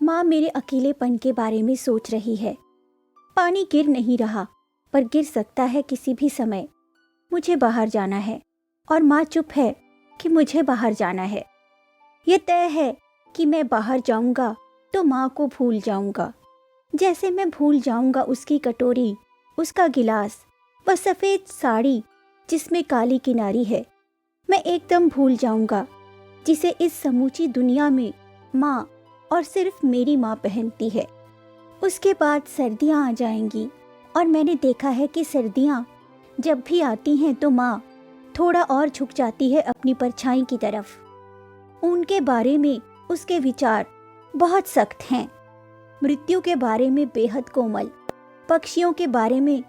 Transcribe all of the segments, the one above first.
माँ मेरे अकेलेपन के बारे में सोच रही है। पानी गिर नहीं रहा, पर गिर सकता है किसी भी समय। मुझे बाहर जाना है और माँ चुप है कि मुझे बाहर जाना है। ये तय है कि मैं बाहर जाऊंगा तो माँ को भूल जाऊंगा, जैसे मैं भूल जाऊंगा उसकी कटोरी, उसका गिलास, वह सफ़ेद साड़ी जिसमें काली किनारी है। मैं एकदम भूल जाऊंगा जिसे इस समूची दुनिया में माँ और सिर्फ मेरी माँ पहनती है। उसके बाद सर्दियाँ आ जाएंगी और मैंने देखा है कि सर्दियाँ जब भी आती हैं तो माँ थोड़ा और झुक जाती है अपनी परछाई की तरफ। उनके बारे में उसके विचार बहुत सख्त हैं। मृत्यु के बारे में बेहद कोमल, पक्षियों के बारे में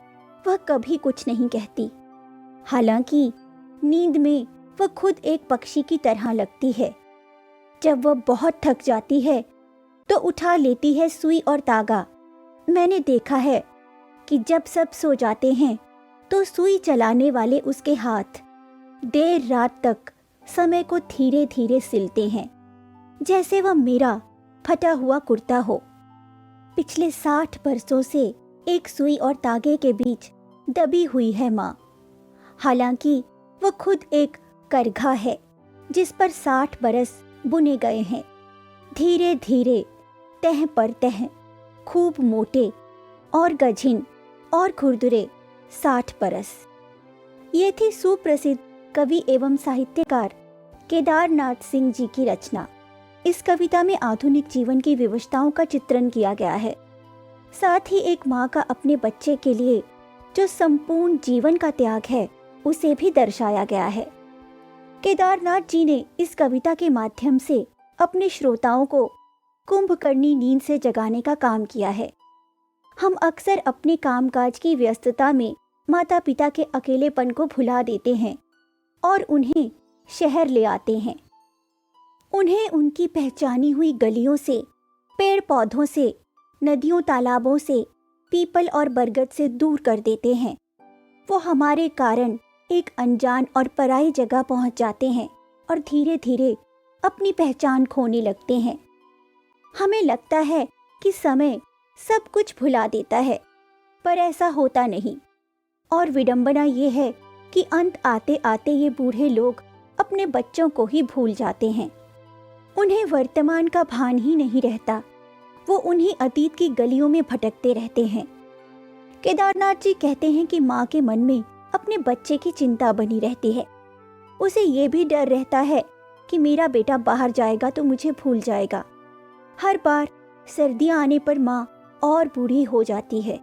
वह कभी कुछ नहीं कहती। हालांकि नींद में वह खुद एक पक्षी की तरह लगती है। जब वह बहुत थक जाती है तो उठा लेती है सुई और तागा। मैंने देखा है कि जब सब सो जाते हैं तो सुई चलाने वाले उसके हाथ देर रात तक समय को धीरे धीरे सिलते हैं, जैसे वह मेरा फटा हुआ कुर्ता हो। पिछले 60 बरसों से एक सुई और तागे के बीच दबी हुई है माँ। हालांकि वह खुद एक करघा है जिस पर 60 बरस बुने गए हैं, धीरे धीरे, तह पर तह, खूब मोटे और गझिन और खुरदुरे 60 बरस। ये थी सुप्रसिद्ध कवि एवं साहित्यकार केदारनाथ सिंह जी की रचना। इस कविता में आधुनिक जीवन की विवशताओं का चित्रण किया गया है, साथ ही एक माँ का अपने बच्चे के लिए जो संपूर्ण जीवन का त्याग है उसे भी दर्शाया गया है। केदारनाथ जी ने इस कविता के माध्यम से अपने श्रोताओं को कुंभकर्णी नींद से जगाने का काम किया है। हम अक्सर अपने कामकाज की व्यस्तता में माता पिता के अकेलेपन को भुला देते हैं और उन्हें शहर ले आते हैं। उन्हें उनकी पहचानी हुई गलियों से, पेड़ पौधों से, नदियों तालाबों से, पीपल और बरगद से दूर कर देते हैं। वो हमारे कारण एक अनजान और पराई जगह पहुंच जाते हैं और धीरे धीरे अपनी पहचान खोने लगते हैं। हमें लगता है कि समय सब कुछ भुला देता है, पर ऐसा होता नहीं। और विडंबना ये है कि अंत आते आते ये बूढ़े लोग अपने बच्चों को ही भूल जाते हैं। उन्हें वर्तमान का भान ही नहीं रहता। वो उन्हीं अतीत की गलियों में भटकते रहते हैं। केदारनाथ जी कहते हैं कि माँ के मन में अपने बच्चे की चिंता बनी रहती है। उसे ये भी डर रहता है कि मेरा बेटा बाहर जाएगा तो मुझे भूल जाएगा। हर बार सर्दियाँ आने पर माँ और बूढ़ी हो जाती है।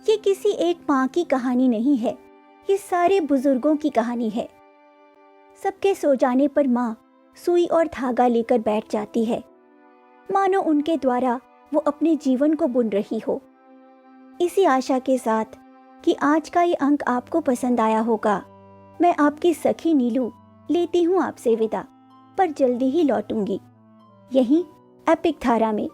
ये किसी एक माँ की कहानी नहीं है, ये सारे बुजुर्गों की कहानी है। सबके सो जाने पर माँ सुई और धागा लेकर बैठ जाती है, मानो उनके द्वारा वो अपने जीवन को बुन रही हो। इसी आशा के साथ कि आज का ये अंक आपको पसंद आया होगा, मैं आपकी सखी नीलू लेती हूँ आपसे विदा, पर जल्दी ही लौटूंगी यहीं एपिक धारा में।